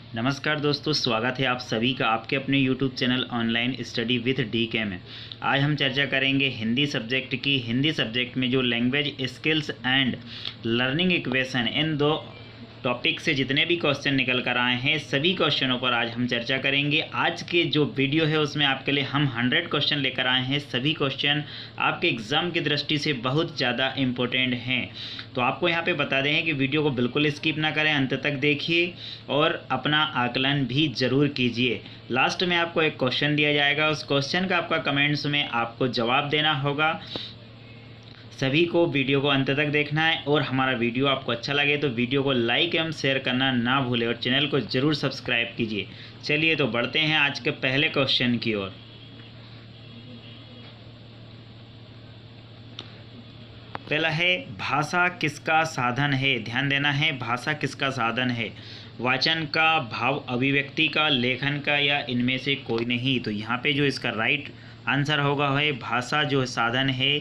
नमस्कार दोस्तों, स्वागत है आप सभी का आपके अपने YouTube channel online study with DK में। आज हम चर्चा करेंगे हिंदी सब्जेक्ट की। हिंदी सब्जेक्ट में जो language skills and learning equation, इन दो टॉपिक से जितने भी क्वेश्चन निकल कर आए हैं सभी क्वेश्चनों पर आज हम चर्चा करेंगे। आज के जो वीडियो है उसमें आपके लिए हम 100 क्वेश्चन लेकर आए हैं। सभी क्वेश्चन आपके एग्ज़ाम की दृष्टि से बहुत ज़्यादा इम्पोर्टेंट हैं। तो आपको यहाँ पे बता दें कि वीडियो को बिल्कुल स्किप ना करें, अंत तक देखिए और अपना आकलन भी ज़रूर कीजिए। लास्ट में आपको एक क्वेश्चन दिया जाएगा, उस क्वेश्चन का आपका कमेंट्स में आपको जवाब देना होगा। सभी को वीडियो को अंत तक देखना है और हमारा वीडियो आपको अच्छा लगे तो वीडियो को लाइक एवं शेयर करना ना भूलें और चैनल को ज़रूर सब्सक्राइब कीजिए। चलिए तो बढ़ते हैं आज के पहले क्वेश्चन की ओर। पहला है, भाषा किसका साधन है। ध्यान देना है, भाषा किसका साधन है। वाचन का, भाव अभिव्यक्ति का, लेखन का या इनमें से कोई नहीं। तो यहाँ पे जो इसका राइट आंसर होगा है भाषा जो साधन है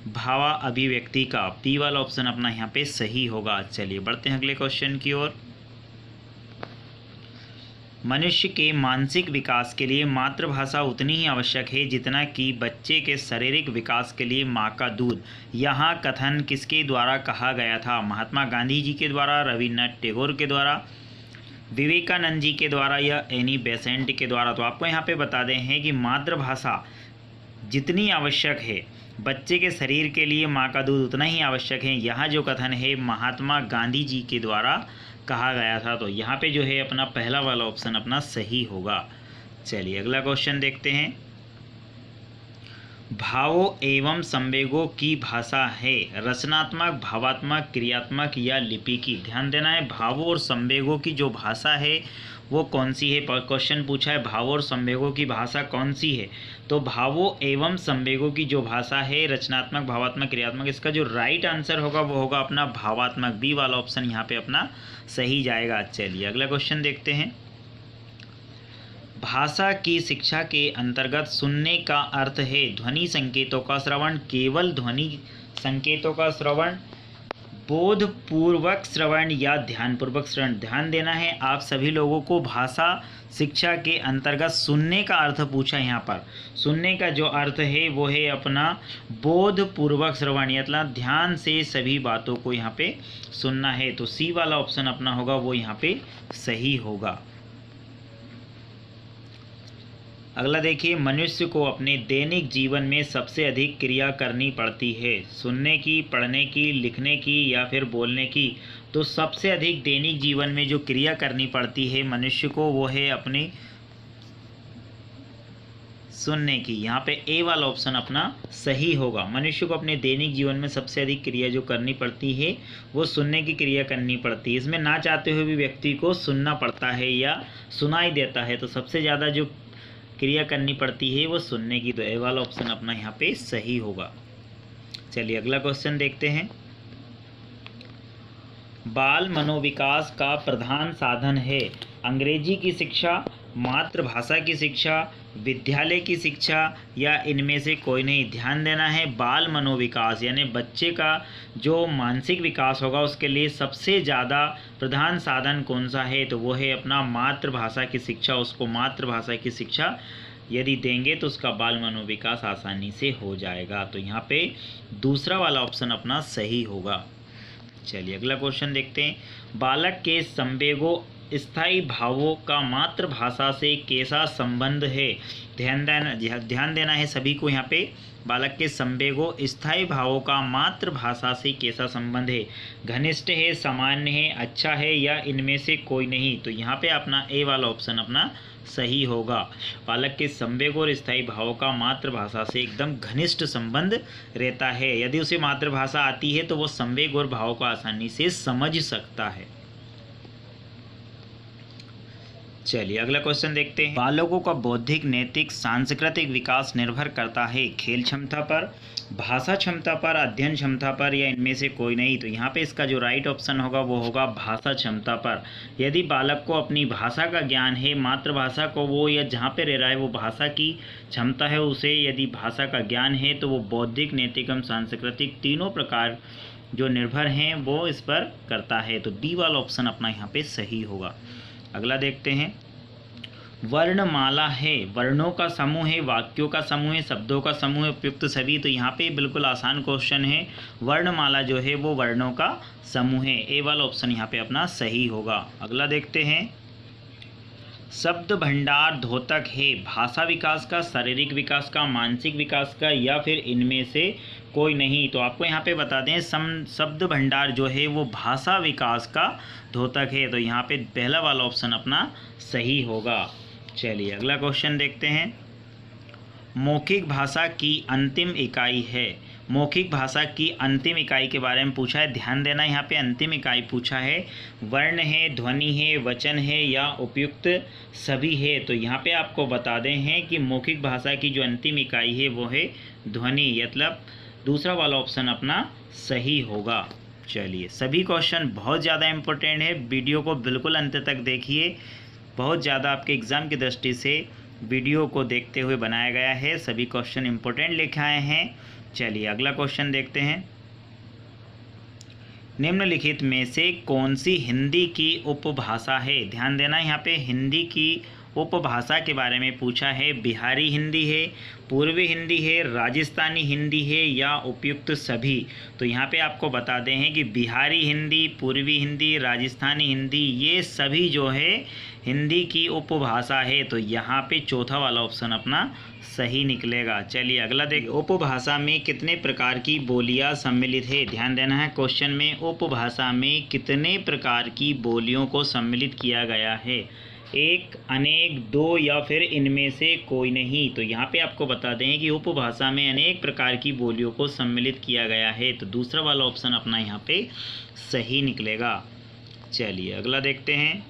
भावा अभिव्यक्ति का। पी वाला ऑप्शन अपना यहाँ पे सही होगा। चलिए बढ़ते हैं अगले क्वेश्चन की ओर। मनुष्य के मानसिक विकास के लिए मातृभाषा उतनी ही आवश्यक है जितना कि बच्चे के शारीरिक विकास के लिए माँ का दूध। यहाँ कथन किसके द्वारा कहा गया था। महात्मा गांधी जी के द्वारा, रविन्द्रनाथ टैगोर के द्वारा, विवेकानंद जी के द्वारा या एनी बेसेंट के द्वारा। तो आपको यहाँ पे बता दें हैं कि मातृभाषा जितनी आवश्यक है बच्चे के शरीर के लिए माँ का दूध उतना ही आवश्यक है। यहाँ जो कथन है महात्मा गांधी जी के द्वारा कहा गया था। तो यहाँ पे जो है अपना पहला वाला ऑप्शन अपना सही होगा। चलिए अगला क्वेश्चन देखते हैं। भावों एवं संवेगों की भाषा है रचनात्मक, भावात्मक, क्रियात्मक या लिपिकी। ध्यान देना है, भावों और संवेगों की जो भाषा है वो कौन सी है। क्वेश्चन पूछा है भावों और संवेगों की भाषा कौन सी है। तो भावों एवं संवेगों की जो भाषा है रचनात्मक, भावात्मक, क्रियात्मक, इसका जो राइट आंसर होगा वो होगा अपना भावात्मक। बी वाला ऑप्शन यहाँ पे अपना सही जाएगा। चलिए अगला क्वेश्चन देखते हैं। भाषा की शिक्षा के अंतर्गत सुनने का अर्थ है ध्वनि संकेतों का श्रवण, केवल ध्वनि संकेतों का श्रवण, बोधपूर्वक श्रवण या ध्यानपूर्वक श्रवण। ध्यान देना है आप सभी लोगों को, भाषा शिक्षा के अंतर्गत सुनने का अर्थ पूछा। यहाँ पर सुनने का जो अर्थ है वो है अपना बोधपूर्वक श्रवण, मतलब ध्यान से सभी बातों को यहाँ पे सुनना है। तो सी वाला ऑप्शन अपना होगा वो यहाँ पे सही होगा। अगला देखिए, मनुष्य को अपने दैनिक जीवन में सबसे अधिक क्रिया करनी पड़ती है सुनने की, पढ़ने की, लिखने की या फिर बोलने की। तो सबसे अधिक दैनिक जीवन में जो क्रिया करनी पड़ती है मनुष्य को वो है अपने सुनने की। यहाँ पे ए वाला ऑप्शन अपना सही होगा। मनुष्य को अपने दैनिक जीवन में सबसे अधिक क्रिया जो करनी पड़ती है वो सुनने की क्रिया करनी पड़ती है। इसमें ना चाहते हुए भी व्यक्ति को सुनना पड़ता है या सुनाई देता है। तो सबसे ज़्यादा जो क्रिया करनी पड़ती है वो सुनने की। तो ए वाला ऑप्शन अपना यहाँ पे सही होगा। चलिए अगला क्वेश्चन देखते हैं। बाल मनोविकास का प्रधान साधन है अंग्रेजी की शिक्षा, मातृभाषा की शिक्षा, विद्यालय की शिक्षा या इनमें से कोई नहीं। ध्यान देना है, बाल मनोविकास यानी बच्चे का जो मानसिक विकास होगा उसके लिए सबसे ज़्यादा प्रधान साधन कौन सा है। तो वो है अपना मातृभाषा की शिक्षा। उसको मातृभाषा की शिक्षा यदि देंगे तो उसका बाल मनोविकास आसानी से हो जाएगा। तो यहाँ पे दूसरा वाला ऑप्शन अपना सही होगा। चलिए अगला क्वेश्चन देखते हैं। बालक के संवेगों स्थायी भावों का मातृभाषा से कैसा संबंध है। ध्यान देना है सभी को। यहाँ पे बालक के संवेगों स्थायी भावों का मातृभाषा से कैसा संबंध है। घनिष्ठ है, सामान्य है, अच्छा है या इनमें से कोई नहीं। तो यहाँ पे अपना ए वाला ऑप्शन अपना सही होगा। बालक के संवेगों और स्थायी भावों का मातृभाषा से एकदम घनिष्ठ संबंध रहता है। यदि उसे मातृभाषा आती है तो वो संवेग और भावों को आसानी से समझ सकता है। चलिए अगला क्वेश्चन देखते हैं। बालकों का बौद्धिक, नैतिक, सांस्कृतिक विकास निर्भर करता है खेल क्षमता पर, भाषा क्षमता पर, अध्ययन क्षमता पर या इनमें से कोई नहीं। तो यहाँ पे इसका जो राइट ऑप्शन होगा वो होगा भाषा क्षमता पर। यदि बालक को अपनी भाषा का ज्ञान है, मातृभाषा को वो या जहाँ पे रह रहा है वो भाषा की क्षमता है, उसे यदि भाषा का ज्ञान है तो वो बौद्धिक, नैतिक एवं सांस्कृतिक तीनों प्रकार जो निर्भर हैं वो इस पर करता है। तो बी वाला ऑप्शन अपना यहाँ पे सही होगा। अगला देखते हैं। वर्णमाला है, वर्णों का समूह है, वाक्यों का समूह है, शब्दों का समूह है, उपयुक्त सभी। तो यहाँ पे बिल्कुल आसान क्वेश्चन है। वर्णमाला जो है वो वर्णों का समूह है। ए वाला ऑप्शन यहाँ पे अपना सही होगा। अगला देखते हैं। शब्द भंडार द्योतक है भाषा विकास का, शारीरिक विकास का, मानसिक विकास का, या फिर इनमें से कोई नहीं। तो आपको यहाँ पे बता दें शब्द भंडार जो है वो भाषा विकास का द्योतक है। तो यहाँ पे पहला वाला ऑप्शन अपना सही होगा। चलिए अगला क्वेश्चन देखते हैं। मौखिक भाषा की अंतिम इकाई है। मौखिक भाषा की अंतिम इकाई के बारे में पूछा है, ध्यान देना। यहाँ पे अंतिम इकाई पूछा है, वर्ण है, ध्वनि है, वचन है, या उपयुक्त सभी है। तो यहाँ पे आपको बता दें हैं कि मौखिक भाषा की जो अंतिम इकाई है वो है ध्वनि, मतलब दूसरा वाला ऑप्शन अपना सही होगा। चलिए सभी क्वेश्चन बहुत ज़्यादा इम्पोर्टेंट है, वीडियो को बिल्कुल अंत तक देखिए। बहुत ज़्यादा आपके एग्ज़ाम की दृष्टि से वीडियो को देखते हुए बनाया गया है, सभी क्वेश्चन इम्पोर्टेंट लिखे आए हैं। चलिए अगला क्वेश्चन देखते हैं। निम्नलिखित में से कौन सी हिंदी की उपभाषा है? ध्यान देना, यहाँ पे हिंदी की उपभाषा के बारे में पूछा है। बिहारी हिंदी है, पूर्वी हिंदी है, राजस्थानी हिंदी है, या उपयुक्त सभी। तो यहाँ पे आपको बता दें हैं कि बिहारी हिंदी, पूर्वी हिंदी, राजस्थानी हिंदी, ये सभी जो है हिंदी की उपभाषा है। तो यहाँ पे चौथा वाला ऑप्शन अपना सही निकलेगा। चलिए अगला देखिए। उपभाषा में कितने प्रकार की बोलियां सम्मिलित है? ध्यान देना है, क्वेश्चन में उपभाषा में कितने प्रकार की बोलियों को सम्मिलित किया गया है? एक, अनेक, दो, या फिर इनमें से कोई नहीं। तो यहाँ पे आपको बता दें कि उपभाषा में अनेक प्रकार की बोलियों को सम्मिलित किया गया है। तो दूसरा वाला ऑप्शन अपना यहाँ पे सही निकलेगा। चलिए अगला देखते हैं।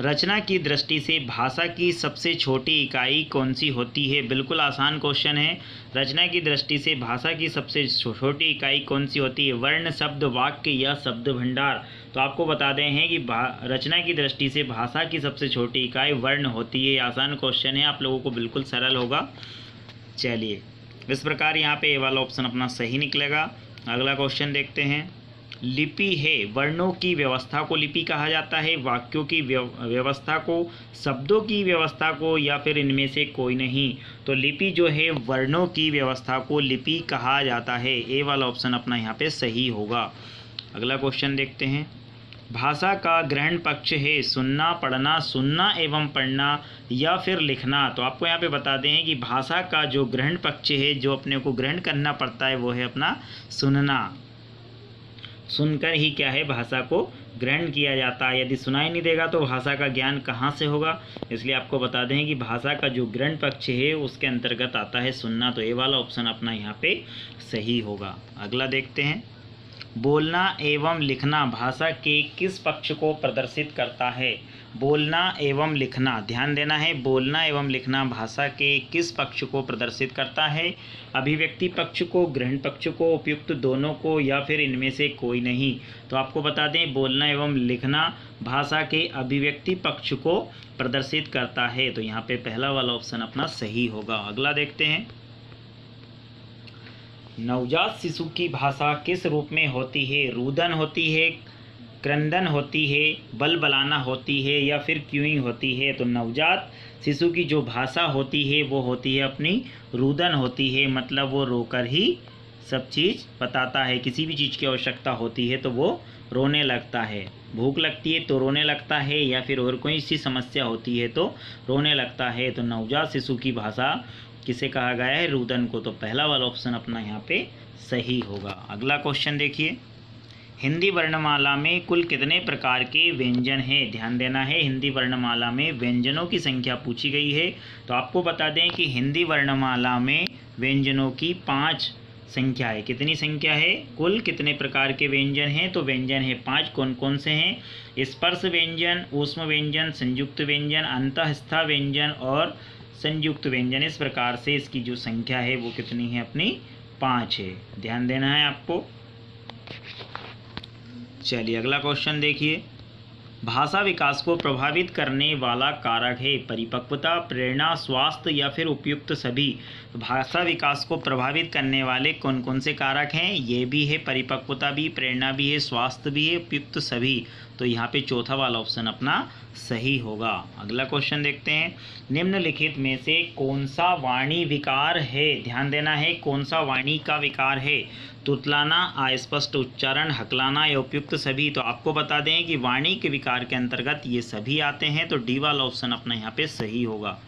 रचना की दृष्टि से भाषा की सबसे छोटी इकाई कौन सी होती है? बिल्कुल आसान क्वेश्चन है। रचना की दृष्टि से भाषा की सबसे छोटी इकाई कौन सी होती है? वर्ण, शब्द, वाक्य, या शब्द भंडार। तो आपको बता दें हैं कि रचना की दृष्टि से भाषा की सबसे छोटी इकाई वर्ण होती है। आसान क्वेश्चन है, आप लोगों को बिल्कुल सरल होगा। चलिए इस प्रकार यहाँ पे ए वाला ऑप्शन अपना सही निकलेगा। अगला क्वेश्चन देखते हैं। लिपि है, वर्णों की व्यवस्था को लिपि कहा जाता है, वाक्यों की व्यवस्था को, शब्दों की व्यवस्था को, या फिर इनमें से कोई नहीं। तो लिपि जो है वर्णों की व्यवस्था को लिपि कहा जाता है। ए वाला ऑप्शन अपना यहाँ पे सही होगा। अगला क्वेश्चन देखते हैं। भाषा का ग्रहण पक्ष है सुनना, पढ़ना, सुनना एवं पढ़ना, या फिर लिखना। तो आपको यहाँ पे बता दें कि भाषा का जो ग्रहण पक्ष है, जो अपने को ग्रहण करना पड़ता है, वो है अपना सुनना। सुनकर ही क्या है, भाषा को ग्रहण किया जाता है। यदि सुनाई नहीं देगा तो भाषा का ज्ञान कहाँ से होगा? इसलिए आपको बता दें कि भाषा का जो ग्रहण पक्ष है उसके अंतर्गत आता है सुनना। तो ये वाला ऑप्शन अपना यहाँ पे सही होगा। अगला देखते हैं। बोलना एवं लिखना भाषा के किस पक्ष को प्रदर्शित करता है? बोलना एवं लिखना, ध्यान देना है, बोलना एवं लिखना भाषा के किस पक्ष को प्रदर्शित करता है? अभिव्यक्ति पक्ष को, ग्रहण पक्ष को, उपयुक्त दोनों को, या फिर इनमें से कोई नहीं। तो आपको बता दें बोलना एवं लिखना भाषा के अभिव्यक्ति पक्ष को प्रदर्शित करता है। तो यहाँ पे पहला वाला ऑप्शन अपना सही होगा। अगला देखते हैं। नवजात शिशु की भाषा किस रूप में होती है? रुदन होती है, क्रंदन होती है, बलबलाना होती है, या फिर क्यूइंग होती है? तो नवजात शिशु की जो भाषा होती है वो होती है अपनी रुदन होती है, मतलब वो रोकर ही सब चीज़ बताता है। किसी भी चीज़ की आवश्यकता होती है तो वो रोने लगता है। भूख लगती है तो रोने लगता है, या फिर और कोई सी समस्या होती है तो रोने लगता है। तो नवजात शिशु की भाषा किसे कहा गया है? रुदन को। तो पहला वाला ऑप्शन अपना यहाँ पे सही होगा। अगला क्वेश्चन देखिए। हिंदी वर्णमाला में कुल कितने प्रकार के व्यंजन हैं? ध्यान देना है, हिंदी वर्णमाला में व्यंजनों की संख्या पूछी गई है। तो आपको बता दें कि हिंदी वर्णमाला में व्यंजनों की 5 संख्या है। कितनी संख्या है? कुल कितने प्रकार के व्यंजन हैं? तो व्यंजन है 5। कौन कौन से हैं? स्पर्श व्यंजन, ऊष्म व्यंजन, संयुक्त व्यंजन, अंतःस्थ व्यंजन और संयुक्त व्यंजन। इस प्रकार से इसकी जो संख्या है वो कितनी है? अपनी 5 है। ध्यान देना है आपको। चलिए अगला क्वेश्चन देखिए। भाषा विकास को प्रभावित करने वाला कारक है परिपक्वता, प्रेरणा, स्वास्थ्य, या फिर उपयुक्त सभी। तो भाषा विकास को प्रभावित करने वाले कौन कौन से कारक हैं? ये भी है, परिपक्वता भी, प्रेरणा भी है, स्वास्थ्य भी है, उपयुक्त सभी। तो यहाँ पे चौथा वाला ऑप्शन अपना सही होगा। अगला क्वेश्चन देखते हैं, निम्नलिखित में से कौन सा वाणी विकार है? ध्यान देना है, कौन सा वाणी का विकार है? तुतलाना, अस्पष्ट उच्चारण, हकलाना या उपयुक्त सभी। तो आपको बता दें कि वाणी के विकार के अंतर्गत ये सभी आते हैं, तो डी वाला ऑप्शन अपना यहाँ पे सही होगा।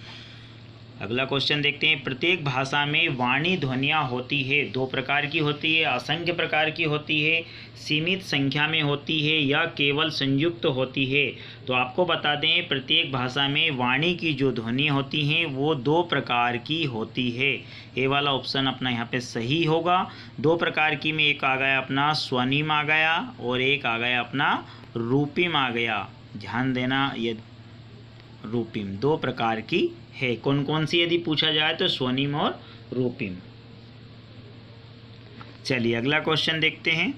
अगला क्वेश्चन देखते हैं, प्रत्येक भाषा में वाणी ध्वनियाँ होती है, दो प्रकार की होती है, असंख्य प्रकार की होती है, सीमित संख्या में होती है या केवल संयुक्त होती है। तो आपको बता दें प्रत्येक भाषा में वाणी की जो ध्वनि होती हैं वो दो प्रकार की होती है। ए वाला ऑप्शन अपना यहाँ पे सही होगा। दो प्रकार की में एक आ गया अपना स्वनिम आ गया और एक आ गया अपना रूपिम आ गया। ध्यान देना, ये रूपिम दो प्रकार की है। कौन कौन सी यदि पूछा जाए तो स्वनिम और रूपिम। चलिए अगला क्वेश्चन देखते हैं,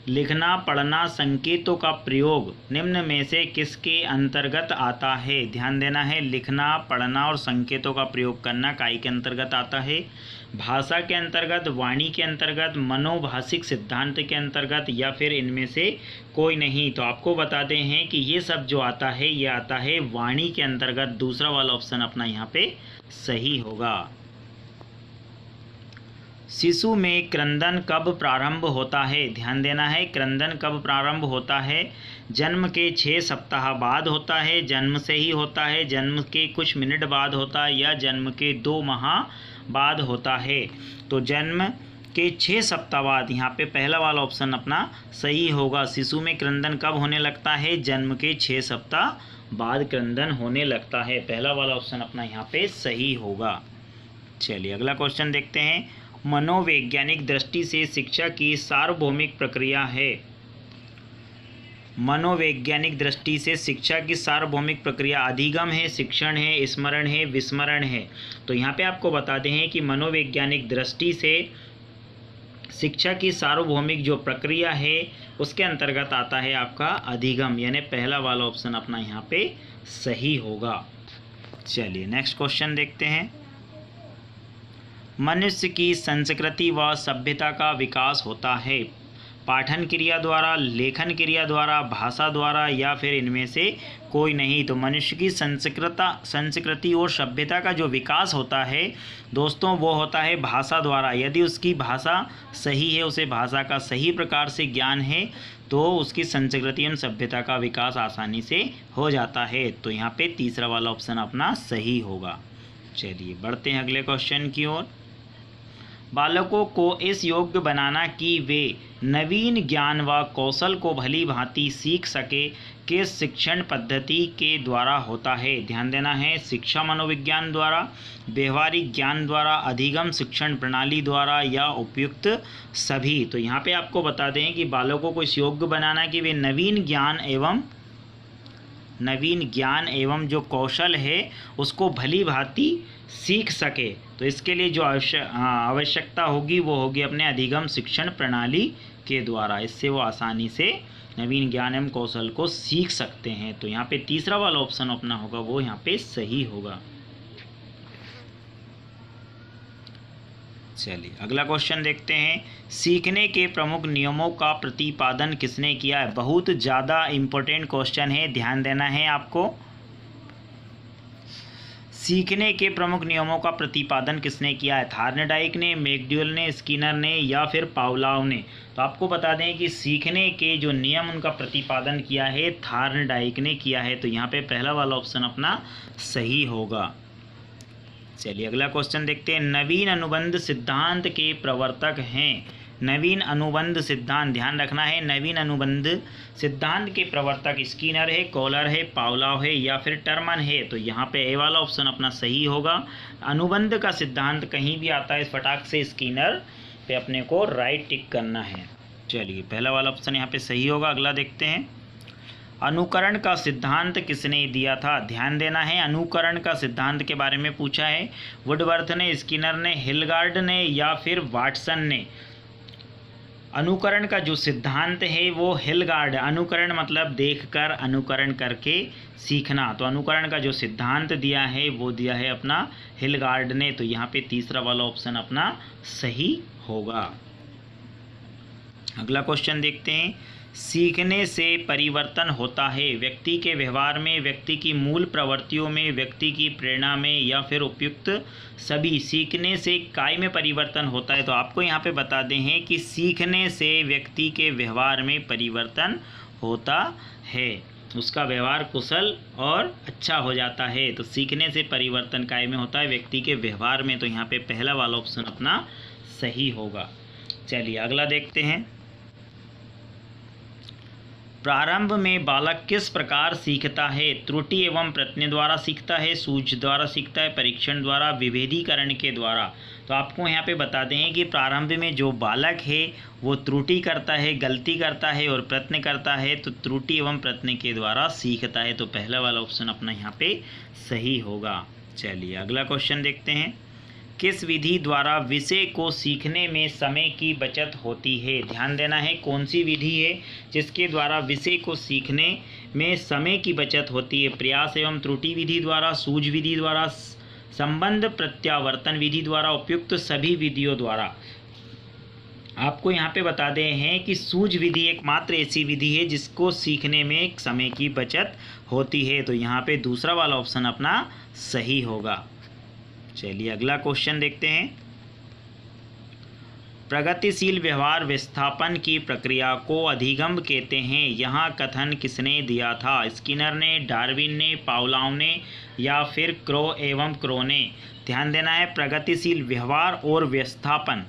लिखना पढ़ना संकेतों का प्रयोग निम्न में से किसके अंतर्गत आता है? ध्यान देना है, लिखना पढ़ना और संकेतों का प्रयोग करना काय के अंतर्गत आता है? भाषा के अंतर्गत, वाणी के अंतर्गत, मनोभाषिक सिद्धांत के अंतर्गत या फिर इनमें से कोई नहीं। तो आपको बताते हैं कि ये सब जो आता है ये आता है वाणी के अंतर्गत। दूसरा वाला ऑप्शन अपना यहाँ पे सही होगा। शिशु में क्रंदन कब प्रारंभ होता है? ध्यान देना है, क्रंदन कब प्रारंभ होता है? जन्म के 6 सप्ताह बाद होता है, जन्म से ही होता है, जन्म के कुछ मिनट बाद होता है या जन्म के 2 माह बाद होता है। तो जन्म के 6 सप्ताह बाद, यहाँ पे पहला वाला ऑप्शन अपना सही होगा। शिशु में क्रंदन कब होने लगता है? जन्म के 6 सप्ताह बाद क्रंदन होने लगता है। पहला वाला ऑप्शन अपना यहाँ पे सही होगा। चलिए अगला क्वेश्चन देखते हैं, मनोवैज्ञानिक दृष्टि से शिक्षा की सार्वभौमिक प्रक्रिया है। मनोवैज्ञानिक दृष्टि से शिक्षा की सार्वभौमिक प्रक्रिया अधिगम है, शिक्षण है, स्मरण है, विस्मरण है। तो यहाँ पे आपको बताते हैं कि मनोवैज्ञानिक दृष्टि से शिक्षा की सार्वभौमिक जो प्रक्रिया है उसके अंतर्गत आता है आपका अधिगम, यानी पहला वाला ऑप्शन अपना यहाँ पे सही होगा। चलिए नेक्स्ट क्वेश्चन देखते हैं, मनुष्य की संस्कृति व सभ्यता का विकास होता है पाठन क्रिया द्वारा, लेखन क्रिया द्वारा, भाषा द्वारा या फिर इनमें से कोई नहीं। तो मनुष्य की संस्कृति और सभ्यता का जो विकास होता है दोस्तों वो होता है भाषा द्वारा। यदि उसकी भाषा सही है, उसे भाषा का सही प्रकार से ज्ञान है तो उसकी संस्कृति एवं सभ्यता का विकास आसानी से हो जाता है। तो यहाँ पे तीसरा वाला ऑप्शन अपना सही होगा। चलिए बढ़ते हैं अगले क्वेश्चन की ओर, बालकों को इस योग्य बनाना कि वे नवीन ज्ञान व कौशल को भली भांति सीख सके किस शिक्षण पद्धति के द्वारा होता है? ध्यान देना है, शिक्षा मनोविज्ञान द्वारा, व्यवहारिक ज्ञान द्वारा, अधिगम शिक्षण प्रणाली द्वारा या उपयुक्त सभी। तो यहाँ पे आपको बता दें कि बालकों को इस योग्य बनाना कि वे नवीन ज्ञान एवं जो कौशल है उसको भली भांति सीख सके। तो इसके लिए जो आवश्यकता होगी वो होगी अपने अधिगम शिक्षण प्रणाली के द्वारा। इससे वो आसानी से नवीन ज्ञान एवं कौशल को सीख सकते हैं। तो यहाँ पे तीसरा वाला ऑप्शन अपना होगा वो यहाँ पे सही होगा। चलिए अगला क्वेश्चन देखते हैं, सीखने के प्रमुख नियमों का प्रतिपादन किसने किया है? बहुत ज़्यादा इम्पोर्टेंट क्वेश्चन है, ध्यान देना है आपको। सीखने के प्रमुख नियमों का प्रतिपादन किसने किया है? थार्नडाइक ने, मैकडूगल ने, स्किनर ने या फिर पावलोव ने। तो आपको बता दें कि सीखने के जो नियम उनका प्रतिपादन किया है थार्नडाइक ने किया है। तो यहाँ पे पहला वाला ऑप्शन अपना सही होगा। चलिए अगला क्वेश्चन देखते हैं, नवीन अनुबंध सिद्धांत के प्रवर्तक हैं। नवीन अनुबंध सिद्धांत, ध्यान रखना है, नवीन अनुबंध सिद्धांत के प्रवर्तक स्किनर है, कॉलर है, पावलोव है या फिर टर्मन है। तो यहाँ पे ए वाला ऑप्शन अपना सही होगा। अनुबंध का सिद्धांत कहीं भी आता है फटाक से स्किनर पे अपने को राइट टिक करना है। चलिए पहला वाला ऑप्शन यहाँ पे सही होगा। अगला देखते हैं, अनुकरण का सिद्धांत किसने दिया था? ध्यान देना है, अनुकरण का सिद्धांत के बारे में पूछा है। वुडवर्थ ने, स्किनर ने, हिलगार्ड ने या फिर वाटसन ने। अनुकरण का जो सिद्धांत है वो हिलगार्ड, अनुकरण मतलब देखकर अनुकरण करके सीखना। तो अनुकरण का जो सिद्धांत दिया है वो दिया है अपना हिलगार्ड ने। तो यहाँ पे तीसरा वाला ऑप्शन अपना सही होगा। अगला क्वेश्चन देखते हैं। सीखने से परिवर्तन होता है व्यक्ति के व्यवहार में, व्यक्ति की मूल प्रवृत्तियों में, व्यक्ति की प्रेरणा में या फिर उपयुक्त सभी। सीखने से काय में परिवर्तन होता है, तो आपको यहाँ पे बता दें हैं कि सीखने से व्यक्ति के व्यवहार में परिवर्तन होता है, उसका व्यवहार कुशल और अच्छा हो जाता है। तो सीखने से परिवर्तन काय में होता है, व्यक्ति के व्यवहार में। तो यहाँ पे पहला वाला ऑप्शन अपना सही होगा। चलिए अगला देखते हैं। प्रारंभ में बालक किस प्रकार सीखता है? त्रुटि एवं प्रश्न द्वारा सीखता है, सूझ द्वारा सीखता है, परीक्षण द्वारा, विभेदीकरण के द्वारा। तो आपको यहाँ पे बता दें कि प्रारंभ में जो बालक है वो त्रुटि करता है, गलती करता है और प्रश्न करता है, तो त्रुटि एवं प्रश्न के द्वारा सीखता है। तो पहला वाला ऑप्शन अपना यहाँ पे सही होगा। चलिए अगला क्वेश्चन देखते हैं। किस विधि द्वारा विषय को सीखने में समय की बचत होती है? ध्यान देना है, कौन सी विधि है जिसके द्वारा विषय को सीखने में समय की बचत होती है? प्रयास एवं त्रुटि विधि द्वारा, सूझ विधि द्वारा, संबंध प्रत्यावर्तन विधि द्वारा, उपयुक्त सभी विधियों द्वारा। आपको यहाँ पे बता दे हैं कि सूझ विधि एकमात्र ऐसी विधि है जिसको सीखने में समय की बचत होती है। तो यहाँ पे दूसरा वाला ऑप्शन अपना सही होगा। चलिए अगला क्वेश्चन देखते हैं। प्रगतिशील व्यवहार विस्थापन की प्रक्रिया को अधिगम कहते हैं। यहाँ कथन किसने दिया था? स्किनर ने, डार्विन ने, पावलोव ने या फिर क्रो एवं क्रो ने? ध्यान देना है, प्रगतिशील व्यवहार और विस्थापन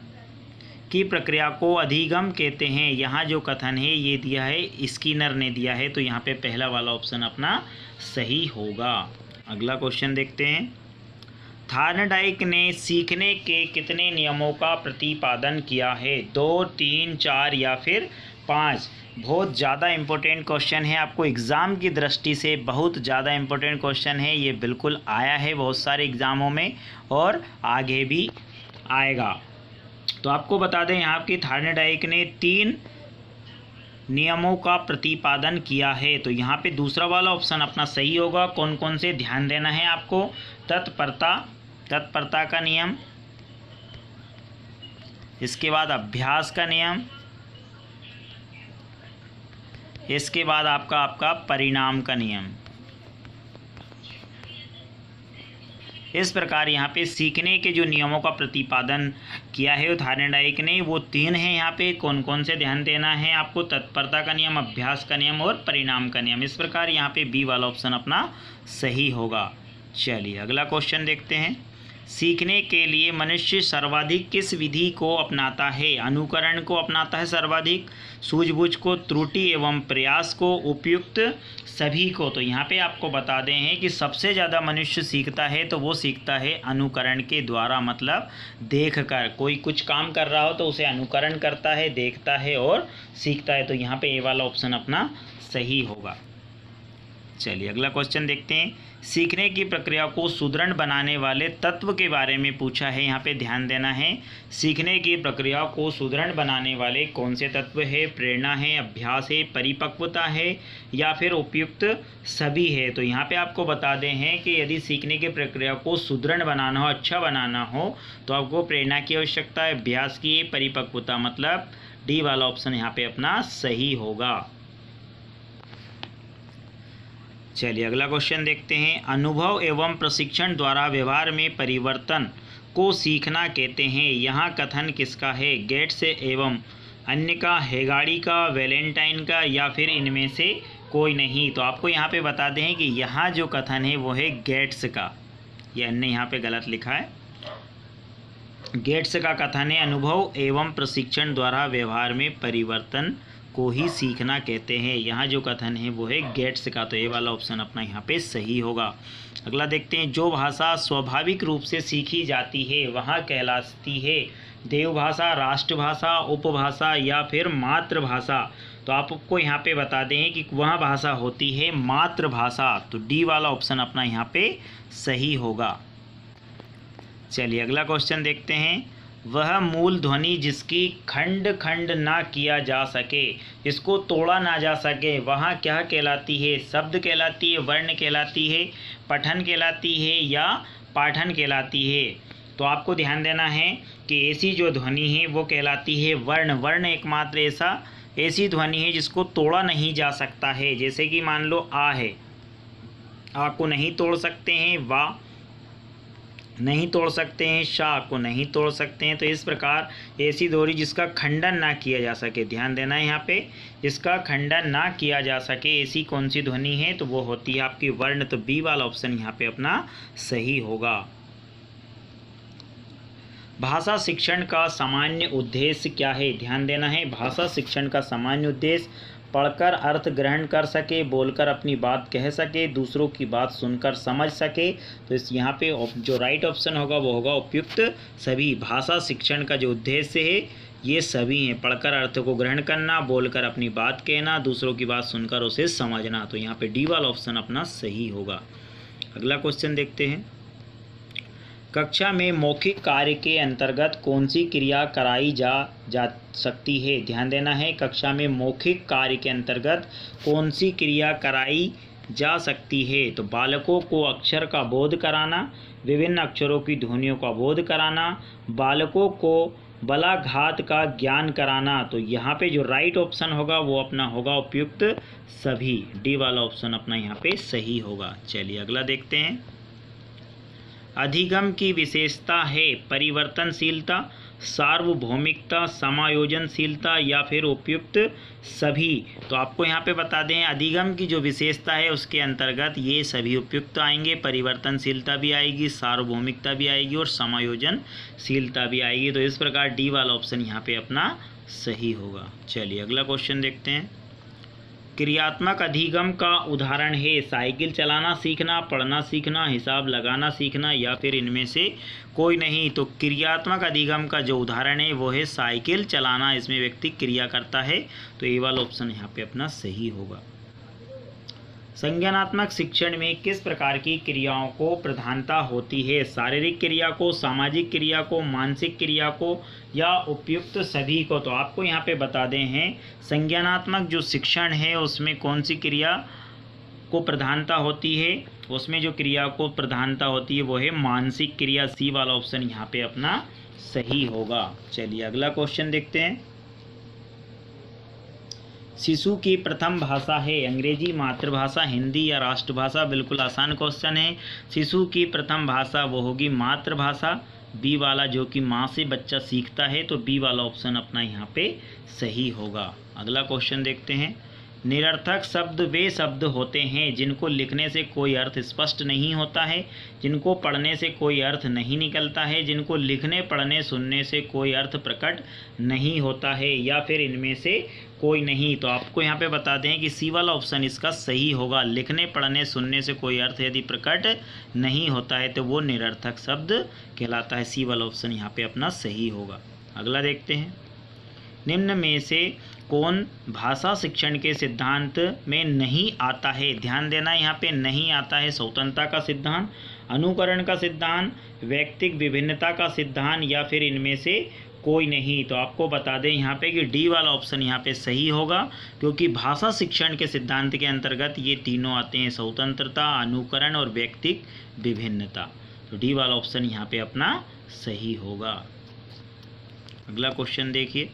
की प्रक्रिया को अधिगम कहते हैं। यहाँ जो कथन है ये दिया है स्किनर ने दिया है। तो यहाँ पे पहला वाला ऑप्शन अपना सही होगा। अगला क्वेश्चन देखते हैं। थॉर्नडाइक ने सीखने के कितने नियमों का प्रतिपादन किया है? 2, 3, 4 या फिर 5? बहुत ज़्यादा इम्पोर्टेंट क्वेश्चन है, आपको एग्ज़ाम की दृष्टि से बहुत ज़्यादा इम्पोर्टेंट क्वेश्चन है। ये बिल्कुल आया है बहुत सारे एग्ज़ामों में और आगे भी आएगा। तो आपको बता दें यहाँ की थॉर्नडाइक ने 3 नियमों का प्रतिपादन किया है। तो यहाँ पे दूसरा वाला ऑप्शन अपना सही होगा। कौन कौन से ध्यान देना है आपको? तत्परता का नियम, इसके बाद अभ्यास का नियम, इसके बाद आपका परिणाम का नियम। इस प्रकार यहाँ पे सीखने के जो नियमों का प्रतिपादन किया है थॉर्नडाइक ने, वो 3 हैं। यहाँ पे कौन कौन से ध्यान देना है आपको? तत्परता का नियम, अभ्यास का नियम और परिणाम का नियम। इस प्रकार यहाँ पे बी वाला ऑप्शन अपना सही होगा। चलिए अगला क्वेश्चन देखते हैं। सीखने के लिए मनुष्य सर्वाधिक किस विधि को अपनाता है? अनुकरण को अपनाता है सर्वाधिक, सूझबूझ को, त्रुटि एवं प्रयास को, उपयुक्त सभी को। तो यहाँ पे आपको बता दें हैं कि सबसे ज़्यादा मनुष्य सीखता है तो वो सीखता है अनुकरण के द्वारा, मतलब देख कर। कोई कुछ काम कर रहा हो तो उसे अनुकरण करता है, देखता है और सीखता है। तो यहाँ पे ए वाला ऑप्शन अपना सही होगा। चलिए अगला क्वेश्चन देखते हैं। सीखने की प्रक्रिया को सुदृढ़ बनाने वाले तत्व के बारे में पूछा है। यहाँ पे ध्यान देना है, सीखने की प्रक्रिया को सुदृढ़ बनाने वाले कौन से तत्व है? प्रेरणा है, अभ्यास है, परिपक्वता है या फिर उपयुक्त सभी है? तो यहाँ पे आपको बता दें हैं कि यदि सीखने की प्रक्रिया को सुदृढ़ बनाना हो, अच्छा बनाना हो, तो आपको प्रेरणा की आवश्यकता है, अभ्यास की, परिपक्वता, मतलब डी वाला ऑप्शन यहाँ पे अपना सही होगा। चलिए अगला क्वेश्चन देखते हैं। अनुभव एवं प्रशिक्षण द्वारा व्यवहार में परिवर्तन को सीखना कहते हैं। यहाँ कथन किसका है? गेट्स एवं अन्य का, हेगाड़ी का, वैलेंटाइन का या फिर इनमें से कोई नहीं? तो आपको यहाँ पे बता दें कि यहाँ जो कथन है वो है गेट्स का। ये अन्य यहाँ पे गलत लिखा है। गेट्स का कथन है अनुभव एवं प्रशिक्षण द्वारा व्यवहार में परिवर्तन को ही सीखना कहते हैं। यहाँ जो कथन है वो है गेट्स का। तो ये वाला ऑप्शन अपना यहाँ पे सही होगा। अगला देखते हैं। जो भाषा स्वाभाविक रूप से सीखी जाती है वहाँ कहलाती है देवभाषा, राष्ट्रभाषा, उपभाषा या फिर मातृभाषा? तो आपको यहाँ पे बता दें कि वह भाषा होती है मातृभाषा। तो डी वाला ऑप्शन अपना यहाँ पे सही होगा। चलिए अगला क्वेश्चन देखते हैं। वह मूल ध्वनि जिसकी खंड खंड ना किया जा सके, इसको तोड़ा ना जा सके, वहाँ क्या कहलाती है? शब्द कहलाती है, वर्ण कहलाती है, पठन कहलाती है या पाठन कहलाती है? तो आपको ध्यान देना है कि ऐसी जो ध्वनि है वो कहलाती है वर्ण। वर्ण एकमात्र ऐसी ध्वनि है जिसको तोड़ा नहीं जा सकता है। जैसे कि मान लो आ है, आ को नहीं तोड़ सकते हैं, वा नहीं तोड़ सकते हैं, शाह को नहीं तोड़ सकते हैं। तो इस प्रकार ऐसी ध्वनि जिसका खंडन ना किया जा सके, ध्यान देना है यहाँ पे, जिसका खंडन ना किया जा सके ऐसी कौन सी ध्वनि है, तो वो होती है आपकी वर्ण। तो बी वाला ऑप्शन यहाँ पे अपना सही होगा। भाषा शिक्षण का सामान्य उद्देश्य क्या है, ध्यान देना है। भाषा शिक्षण का सामान्य उद्देश्य पढ़कर अर्थ ग्रहण कर सके, बोलकर अपनी बात कह सके, दूसरों की बात सुनकर समझ सके। तो इस यहाँ पे जो राइट ऑप्शन होगा वो होगा उपयुक्त सभी। भाषा शिक्षण का जो उद्देश्य है ये सभी हैं, पढ़कर अर्थ को ग्रहण करना, बोलकर अपनी बात कहना, दूसरों की बात सुनकर उसे समझना। तो यहाँ पे डी वाला ऑप्शन अपना सही होगा। अगला क्वेश्चन देखते हैं। कक्षा में मौखिक कार्य के अंतर्गत कौन सी क्रिया कराई जा सकती है, ध्यान देना है। कक्षा में मौखिक कार्य के अंतर्गत कौन सी क्रिया कराई जा सकती है, तो बालकों को अक्षर का बोध कराना, विभिन्न अक्षरों की ध्वनियों का बोध कराना, बालकों को बलाघात का ज्ञान कराना। तो यहाँ पे जो राइट ऑप्शन होगा वो अपना होगा उपयुक्त सभी। डी वाला ऑप्शन अपना यहाँ पे सही होगा। चलिए अगला देखते हैं। अधिगम की विशेषता है परिवर्तनशीलता, सार्वभौमिकता, समायोजनशीलता या फिर उपयुक्त सभी। तो आपको यहाँ पे बता दें अधिगम की जो विशेषता है उसके अंतर्गत ये सभी उपयुक्त आएंगे। परिवर्तनशीलता भी आएगी, सार्वभौमिकता भी आएगी और समायोजनशीलता भी आएगी। तो इस प्रकार डी वाला ऑप्शन यहाँ पे अपना सही होगा। चलिए अगला क्वेश्चन देखते हैं। क्रियात्मक अधिगम का उदाहरण है साइकिल चलाना सीखना, पढ़ना सीखना, हिसाब लगाना सीखना या फिर इनमें से कोई नहीं। तो क्रियात्मक अधिगम का जो उदाहरण है वो है साइकिल चलाना, इसमें व्यक्ति क्रिया करता है। तो ये वाला ऑप्शन यहाँ पे अपना सही होगा। संज्ञानात्मक शिक्षण में किस प्रकार की क्रियाओं को प्रधानता होती है, शारीरिक क्रिया को, सामाजिक क्रिया को, मानसिक क्रिया को या उपयुक्त सभी को। तो आपको यहाँ पे बता दें हैं संज्ञानात्मक जो शिक्षण है उसमें कौन सी क्रिया को प्रधानता होती है, उसमें जो क्रिया को प्रधानता होती है वो है मानसिक क्रिया। सी वाला ऑप्शन यहाँ पे अपना सही होगा। चलिए अगला क्वेश्चन देखते हैं। शिशु की प्रथम भाषा है अंग्रेजी, मातृभाषा, हिंदी या राष्ट्रभाषा। बिल्कुल आसान क्वेश्चन है। शिशु की प्रथम भाषा वो होगी मातृभाषा। बी वाला जो कि माँ से बच्चा सीखता है, तो बी वाला ऑप्शन अपना यहाँ पे सही होगा। अगला क्वेश्चन देखते हैं। निरर्थक शब्द वे शब्द होते हैं जिनको लिखने से कोई अर्थ स्पष्ट नहीं होता है, जिनको पढ़ने से कोई अर्थ नहीं निकलता है, जिनको लिखने पढ़ने सुनने से कोई अर्थ प्रकट नहीं होता है या फिर इनमें से कोई नहीं। तो आपको यहाँ पे बता दें कि सी वाला ऑप्शन इसका सही होगा। लिखने पढ़ने सुनने से कोई अर्थ यदि प्रकट नहीं होता है तो वो निरर्थक शब्द कहलाता है। सी वाला ऑप्शन यहाँ पे अपना सही होगा। अगला देखते हैं। निम्न में से कौन भाषा शिक्षण के सिद्धांत में नहीं आता है, ध्यान देना यहाँ पे नहीं आता है। स्वतंत्रता का सिद्धांत, अनुकरण का सिद्धांत, व्यक्तिक विभिन्नता का सिद्धांत या फिर इनमें से कोई नहीं। तो आपको बता दें यहाँ पे कि डी वाला ऑप्शन यहाँ पे सही होगा, क्योंकि भाषा शिक्षण के सिद्धांत के अंतर्गत ये तीनों आते हैं, स्वतंत्रता, अनुकरण और व्यक्तिक विभिन्नता। तो डी वाला ऑप्शन यहाँ पे अपना सही होगा। अगला क्वेश्चन देखिए।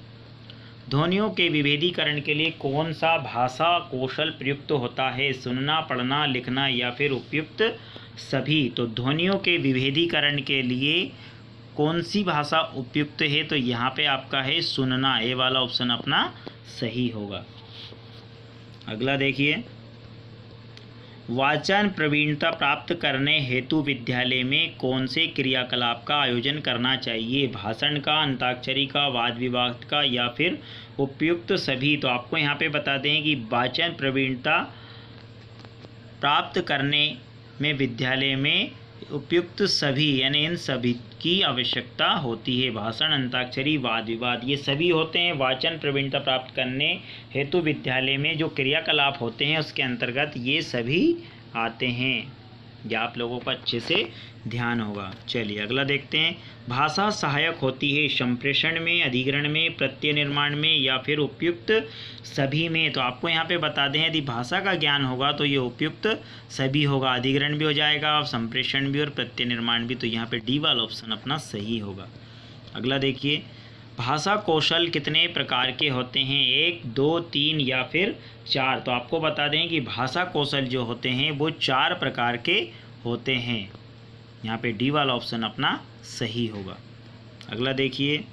ध्वनियों के विभेदीकरण के लिए कौन सा भाषा कौशल प्रयुक्त होता है, सुनना, पढ़ना, लिखना या फिर उपयुक्त सभी। तो ध्वनियों के विभेदीकरण के लिए कौन सी भाषा उपयुक्त है, तो यहाँ पे आपका है सुनना। ए वाला ऑप्शन अपना सही होगा। अगला देखिए। वाचन प्रवीणता प्राप्त करने हेतु विद्यालय में कौन से क्रियाकलाप का आयोजन करना चाहिए, भाषण का, अंताक्षरी का, वाद विवाद का या फिर उपयुक्त सभी। तो आपको यहाँ पे बता दें कि वाचन प्रवीणता प्राप्त करने में विद्यालय में उपयुक्त सभी यानी इन सभी की आवश्यकता होती है। भाषण, अंताक्षरी, वाद विवाद ये सभी होते हैं वाचन प्रवीणता प्राप्त करने हेतु विद्यालय में जो क्रियाकलाप होते हैं उसके अंतर्गत ये सभी आते हैं। यह आप लोगों का अच्छे से ध्यान होगा। चलिए अगला देखते हैं। भाषा सहायक होती है संप्रेषण में, अधिग्रहण में, प्रत्यय निर्माण में या फिर उपयुक्त सभी में। तो आपको यहाँ पे बता दें, यदि भाषा का ज्ञान होगा तो ये उपयुक्त सभी होगा, अधिग्रहण भी हो जाएगा और संप्रेषण भी और प्रत्यय निर्माण भी। तो यहाँ पे डी वाला ऑप्शन अपना सही होगा। अगला देखिए, भाषा कौशल कितने प्रकार के होते हैं? 1, 2, 3 या फिर 4। तो आपको बता दें कि भाषा कौशल जो होते हैं वो 4 प्रकार के होते हैं। यहाँ पे डी वाला ऑप्शन अपना सही होगा। अगला देखिए,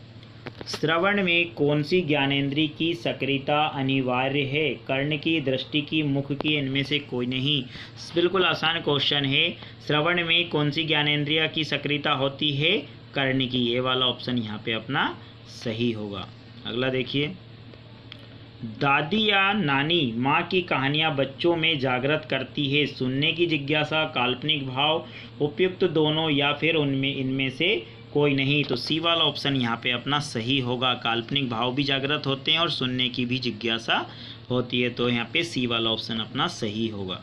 श्रवण में कौन सी ज्ञानेंद्रिय की सक्रियता अनिवार्य है? कर्ण की, दृष्टि की, मुख की, इनमें से कोई नहीं। बिल्कुल आसान क्वेश्चन है। श्रवण में कौन सी ज्ञानेंद्रिय की सक्रियता होती है? कर्ण की। ये वाला ऑप्शन यहाँ पे अपना सही होगा। अगला देखिए, दादी या नानी माँ की कहानियाँ बच्चों में जागृत करती है। सुनने की जिज्ञासा, काल्पनिक भाव, उपयुक्त दोनों या फिर इनमें से कोई नहीं। तो सी वाला ऑप्शन यहाँ पे अपना सही होगा। काल्पनिक भाव भी जागृत होते हैं और सुनने की भी जिज्ञासा होती है। तो यहाँ पे सी वाला ऑप्शन अपना सही होगा।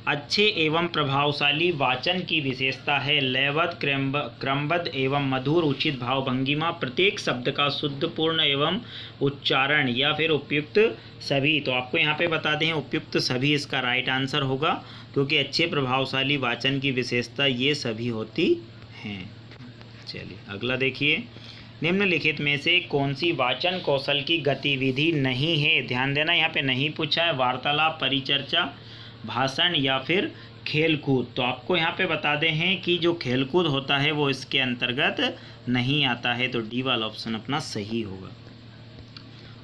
अच्छे एवं प्रभावशाली वाचन की विशेषता है लयबद्ध, क्रमबद्ध एवं मधुर उचित भाव भंगिमा, प्रत्येक शब्द का शुद्ध, पूर्ण एवं उच्चारण या फिर उपयुक्त सभी। तो आपको यहाँ पे बता दें उपयुक्त सभी इसका राइट आंसर होगा, क्योंकि अच्छे प्रभावशाली वाचन की विशेषता ये सभी होती हैं। चलिए अगला देखिए, निम्नलिखित में से कौन सी वाचन कौशल की गतिविधि नहीं है? ध्यान देना, यहाँ पे नहीं पूछा है वार्तालाप, परिचर्चा, भाषण या फिर खेलकूद। तो आपको यहाँ पे बता दें हैं कि जो खेलकूद होता है वो इसके अंतर्गत नहीं आता है। तो डी वाला ऑप्शन अपना सही होगा।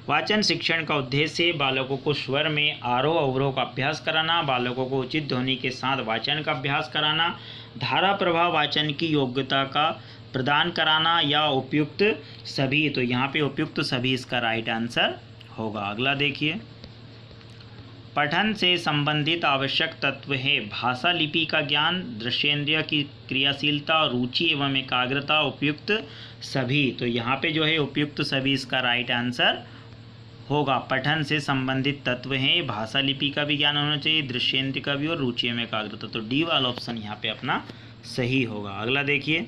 वाचन शिक्षण का उद्देश्य बालकों को स्वर में आरोह अवरोह का अभ्यास कराना, बालकों को उचित ध्वनि के साथ वाचन का अभ्यास कराना, धारा प्रवाह वाचन की योग्यता का प्रदान कराना या उपयुक्त सभी। तो यहाँ पे उपयुक्त सभी इसका राइट आंसर होगा। अगला देखिए, पठन से संबंधित आवश्यक तत्व है भाषा लिपि का ज्ञान, दृश्येंद्रिय की क्रियाशीलता, रुचि एवं एकाग्रता, उपयुक्त सभी। तो यहाँ पे जो है उपयुक्त सभी इसका राइट आंसर होगा। पठन से संबंधित तत्व हैं भाषा लिपि का भी ज्ञान होना चाहिए, दृश्येंद्रिय का भी और रुचि एवं एकाग्रता। तो डी वाला ऑप्शन यहाँ पे अपना सही होगा। अगला देखिए,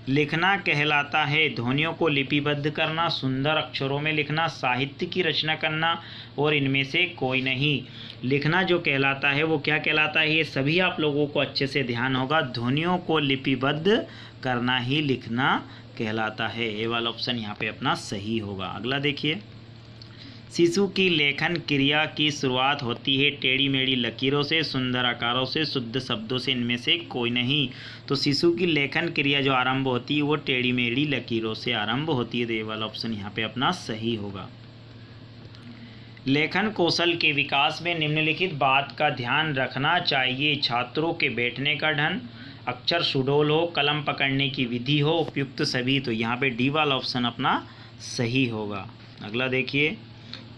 लिखना कहलाता है ध्वनियों को लिपिबद्ध करना, सुंदर अक्षरों में लिखना, साहित्य की रचना करना और इनमें से कोई नहीं। लिखना जो कहलाता है वो क्या कहलाता है? ये सभी आप लोगों को अच्छे से ध्यान होगा। ध्वनियों को लिपिबद्ध करना ही लिखना कहलाता है। ये वाला ऑप्शन यहाँ पे अपना सही होगा। अगला देखिए, शिशु की लेखन क्रिया की शुरुआत होती है टेढ़ी मेढ़ी लकीरों से, सुंदर आकारों से, शुद्ध शब्दों से, इनमें से कोई नहीं। तो शिशु की लेखन क्रिया जो आरंभ होती है वो टेढ़ी मेढ़ी लकीरों से आरंभ होती है। तो ये वाला ऑप्शन यहाँ पे अपना सही होगा। लेखन कौशल के विकास में निम्नलिखित बात का ध्यान रखना चाहिए। छात्रों के बैठने का ढंग, अक्षर सुडौल हो, कलम पकड़ने की विधि हो, उपयुक्त सभी। तो यहाँ पे डी वाला ऑप्शन अपना सही होगा। अगला देखिए,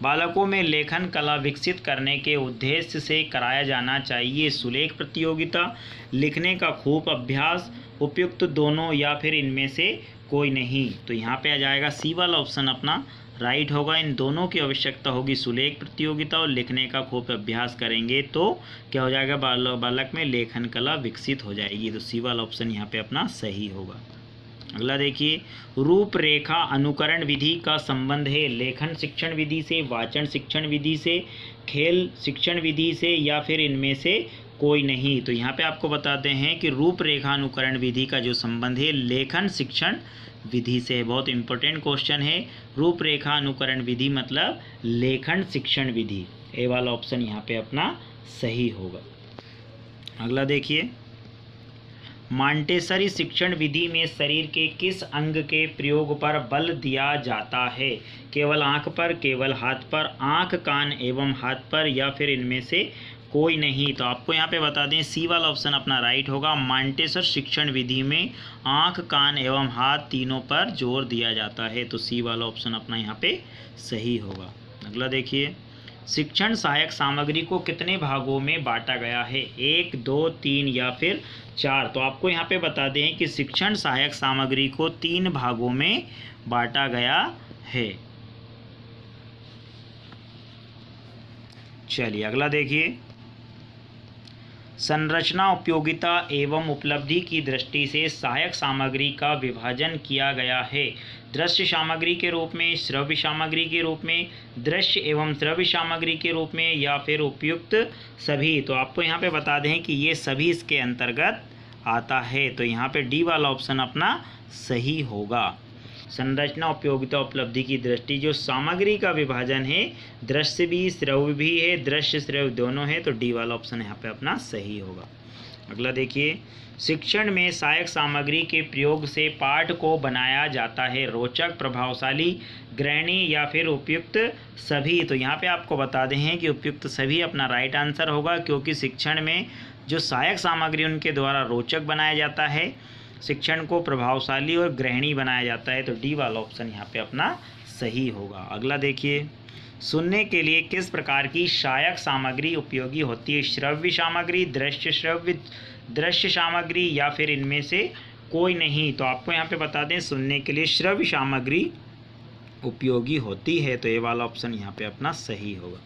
बालकों में लेखन कला विकसित करने के उद्देश्य से कराया जाना चाहिए सुलेख प्रतियोगिता, लिखने का खूब अभ्यास, उपयुक्त दोनों या फिर इनमें से कोई नहीं। तो यहाँ पे आ जाएगा सी वाला ऑप्शन अपना राइट होगा। इन दोनों की आवश्यकता होगी, सुलेख प्रतियोगिता और लिखने का खूब अभ्यास करेंगे तो क्या हो जाएगा, बालक में लेखन कला विकसित हो जाएगी। तो सी वाला ऑप्शन यहाँ पे अपना सही होगा। अगला देखिए, रूपरेखा अनुकरण विधि का संबंध है लेखन शिक्षण विधि से, वाचन शिक्षण विधि से, खेल शिक्षण विधि से या फिर इनमें से कोई नहीं। तो यहाँ पे आपको बताते हैं कि रूपरेखा अनुकरण विधि का जो संबंध है लेखन शिक्षण विधि से। बहुत इंपॉर्टेंट क्वेश्चन है। रूपरेखा अनुकरण विधि मतलब लेखन शिक्षण विधि। ए वाला ऑप्शन यहाँ पे अपना सही होगा। अगला देखिए, मॉन्टेसरी शिक्षण विधि में शरीर के किस अंग के प्रयोग पर बल दिया जाता है? केवल आंख पर, केवल हाथ पर, आंख, कान एवं हाथ पर या फिर इनमें से कोई नहीं। तो आपको यहाँ पे बता दें सी वाला ऑप्शन अपना राइट होगा। मॉन्टेसर शिक्षण विधि में आंख, कान एवं हाथ तीनों पर जोर दिया जाता है। तो सी वाला ऑप्शन अपना यहाँ पे सही होगा। अगला देखिए, शिक्षण सहायक सामग्री को कितने भागों में बांटा गया है? 1, 2, 3 या फिर 4। तो आपको यहाँ पे बता दें कि शिक्षण सहायक सामग्री को 3 भागों में बांटा गया है। चलिए अगला देखिए, संरचना, उपयोगिता एवं उपलब्धि की दृष्टि से सहायक सामग्री का विभाजन किया गया है। दृश्य सामग्री के रूप में, श्रव्य सामग्री के रूप में, दृश्य एवं श्रव्य सामग्री के रूप में, या फिर उपयुक्त सभी। तो आपको यहाँ पे बता दें कि ये सभी इसके अंतर्गत आता है। तो यहाँ पे डी वाला ऑप्शन अपना सही होगा। संरचना, उपयोगिता, उपलब्धि की दृष्टि जो सामग्री का विभाजन है, दृश्य भी श्रव्य भी है, दृश्य श्रव्य दोनों है, तो डी वाला ऑप्शन यहाँ पे अपना सही होगा। अगला देखिए, शिक्षण में सहायक सामग्री के प्रयोग से पाठ को बनाया जाता है रोचक, प्रभावशाली, ग्रहणी या फिर उपयुक्त सभी। तो यहाँ पे आपको बता दें कि उपयुक्त सभी अपना राइट आंसर होगा, क्योंकि शिक्षण में जो सहायक सामग्री उनके द्वारा रोचक बनाया जाता है, शिक्षण को प्रभावशाली और ग्रहणी बनाया जाता है। तो डी वाला ऑप्शन यहाँ पे अपना सही होगा। अगला देखिए, सुनने के लिए किस प्रकार की सहायक सामग्री उपयोगी होती है? श्रव्य सामग्री, दृश्य सामग्री, या फिर इनमें से कोई नहीं। तो आपको यहाँ पे बता दें, सुनने के लिए श्रव्य सामग्री उपयोगी होती है। तो ये वाला ऑप्शन यहाँ पे अपना सही होगा।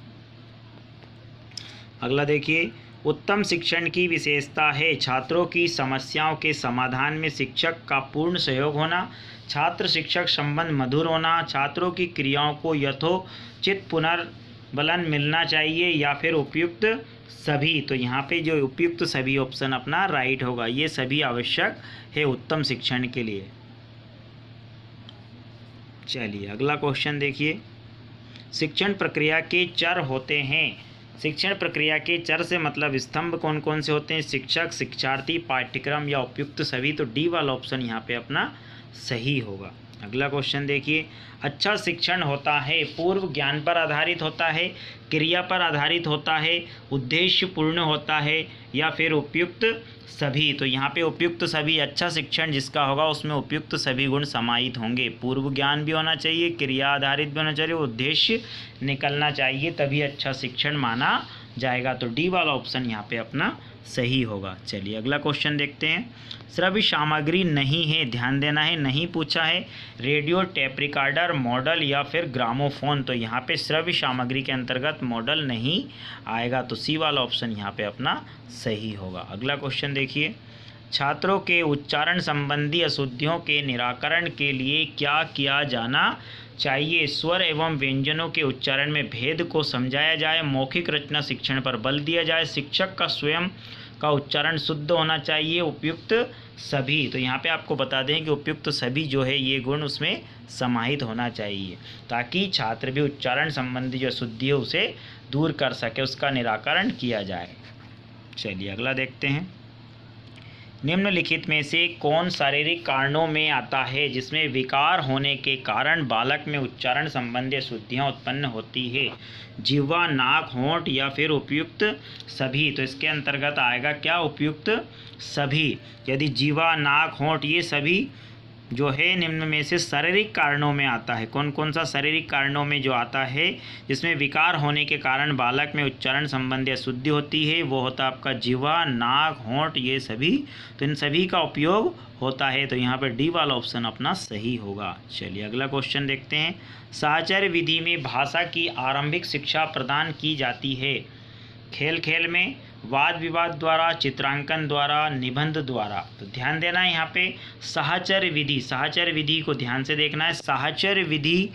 अगला देखिए, उत्तम शिक्षण की विशेषता है छात्रों की समस्याओं के समाधान में शिक्षक का पूर्ण सहयोग होना, छात्र शिक्षक संबंध मधुर होना, छात्रों की क्रियाओं को यथोचित पुनर्बलन मिलना चाहिए, या फिर उपयुक्त सभी। तो यहाँ पे जो उपयुक्त सभी ऑप्शन अपना राइट होगा। ये सभी आवश्यक है उत्तम शिक्षण के लिए। चलिए अगला क्वेश्चन देखिए, शिक्षण प्रक्रिया के चर होते हैं। शिक्षण प्रक्रिया के चर से मतलब स्तंभ कौन कौन से होते हैं? शिक्षक, शिक्षार्थी, पाठ्यक्रम या उपयुक्त सभी। तो डी वाला ऑप्शन यहाँ पे अपना सही होगा। अगला क्वेश्चन देखिए, अच्छा शिक्षण होता है पूर्व ज्ञान पर आधारित होता है, क्रिया पर आधारित होता है, उद्देश्य पूर्ण होता है, या फिर उपयुक्त सभी। तो यहाँ पे उपयुक्त सभी, अच्छा शिक्षण जिसका होगा उसमें उपयुक्त सभी गुण समाहित होंगे। पूर्व ज्ञान भी होना चाहिए, क्रिया आधारित भी होना चाहिए, उद्देश्य निकलना चाहिए, तभी अच्छा शिक्षण माना जाएगा। तो डी वाला ऑप्शन यहाँ पे अपना सही होगा। चलिए अगला क्वेश्चन देखते हैं, श्रव्य सामग्री नहीं है, ध्यान देना है, नहीं पूछा है, रेडियो, टेप रिकॉर्डर, मॉडल या फिर ग्रामोफोन। तो यहाँ पे श्रव्य सामग्री के अंतर्गत मॉडल नहीं आएगा। तो सी वाला ऑप्शन यहाँ पे अपना सही होगा। अगला क्वेश्चन देखिए, छात्रों के उच्चारण संबंधी अशुद्धियों के निराकरण के लिए क्या किया जाना चाहिए? स्वर एवं व्यंजनों के उच्चारण में भेद को समझाया जाए, मौखिक रचना शिक्षण पर बल दिया जाए, शिक्षक का स्वयं का उच्चारण शुद्ध होना चाहिए, उपयुक्त सभी। तो यहाँ पे आपको बता दें कि उपयुक्त सभी जो है ये गुण उसमें समाहित होना चाहिए, ताकि छात्र भी उच्चारण संबंधी जो अशुद्धि है उसे दूर कर सके, उसका निराकरण किया जाए। चलिए अगला देखते हैं, निम्नलिखित में से कौन शारीरिक कारणों में आता है जिसमें विकार होने के कारण बालक में उच्चारण संबंधी अशुद्धियाँ उत्पन्न होती है? जिह्वा, नाक, होंठ या फिर उपयुक्त सभी। तो इसके अंतर्गत आएगा क्या? उपयुक्त सभी। यदि जिह्वा, नाक, होंठ ये सभी जो है निम्न में से शारीरिक कारणों में आता है। कौन कौन सा शारीरिक कारणों में जो आता है जिसमें विकार होने के कारण बालक में उच्चारण संबंधी अशुद्धि होती है? वो होता है आपका जिह्वा, नाक, होंठ ये सभी। तो इन सभी का उपयोग होता है। तो यहाँ पर डी वाला ऑप्शन अपना सही होगा। चलिए अगला क्वेश्चन देखते हैं, साहचर्य विधि में भाषा की आरंभिक शिक्षा प्रदान की जाती है खेल खेल में, वाद विवाद द्वारा, चित्रांकन द्वारा, निबंध द्वारा। तो ध्यान देना है यहाँ पे साहचर्य विधि, साहचर्य विधि को ध्यान से देखना है। साहचर्य विधि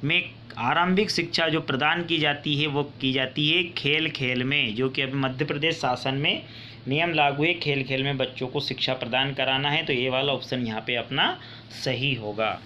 में आरंभिक शिक्षा जो प्रदान की जाती है वो की जाती है खेल खेल में, जो कि अभी मध्य प्रदेश शासन में नियम लागू है, खेल खेल में बच्चों को शिक्षा प्रदान कराना है। तो ये वाला ऑप्शन यहाँ पे अपना सही होगा।